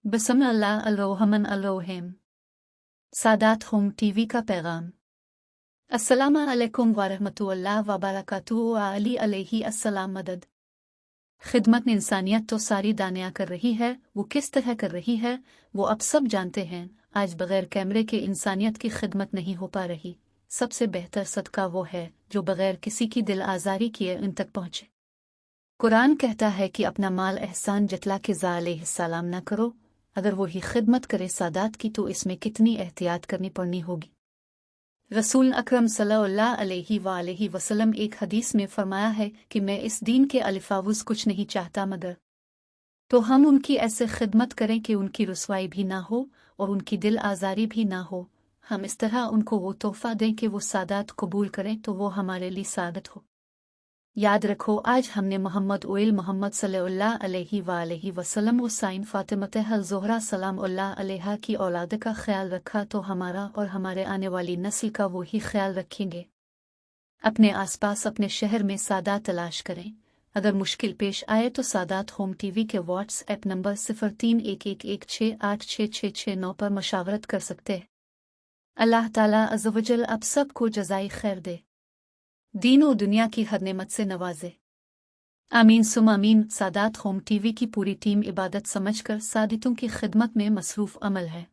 बिस्मिल्लाह अर्रहमान Ar-Rahim. Sadat home TV का पैगाम। अस्सलाम अलैकुम वरहमतुल्लाह वबरकातुहू। अली अलैहि अस्सलाम मदद। खिदमत इंसानियत तो सारी दानिया कर रही है, वो किस तरह कर रही है वो अब सब जानते हैं। आज बगैर कैमरे के इंसानियत की खिदमत नहीं हो पा रही। सबसे बेहतर सदका वो है जो बगैर किसी की दिल आज़ारी किए उन तक पहुँचे। कुरान कहता है कि अपना माल एहसान जतला के ज़ालैहिस्सलाम न करो। अगर वही खिदमत करे सादात की तो इसमें कितनी एहतियात करनी पड़नी होगी। रसूल अकरम सल्लल्लाहु अलैहि वसल्लम एक हदीस में फरमाया है कि मैं इस दीन के अलिफावुज कुछ नहीं चाहता मगर तो हम उनकी ऐसे खिदमत करें कि उनकी रुसवाई भी ना हो और उनकी दिल आज़ारी भी ना हो। हम इस तरह उनको वो तोहफा दें कि वो सादात कबूल करें तो वो हमारे लिए सादत हो। याद रखो, आज हमने मोहम्मद सल्लल्लाहु अलैहि वसल्लम हुसैन फातिमा ज़ोहरा सलाम अलैहा की औलाद का ख्याल रखा तो हमारा और हमारे आने वाली नस्ल का वो ही ख्याल रखेंगे। अपने आसपास अपने शहर में सादात तलाश करें। अगर मुश्किल पेश आए तो सादात होम टीवी के व्हाट्सएप नंबर 031116866669 पर मशावरत कर सकते हैं। अल्लाह ताला अज़्ज़ व जल आप सबको जज़ाई खैर दे, दीन और दुनिया की हर नेमत से नवाजे। आमीन सुम आमीन। सादात होम टीवी की पूरी टीम इबादत समझकर सादितों की खिदमत में मसरूफ़ अमल है।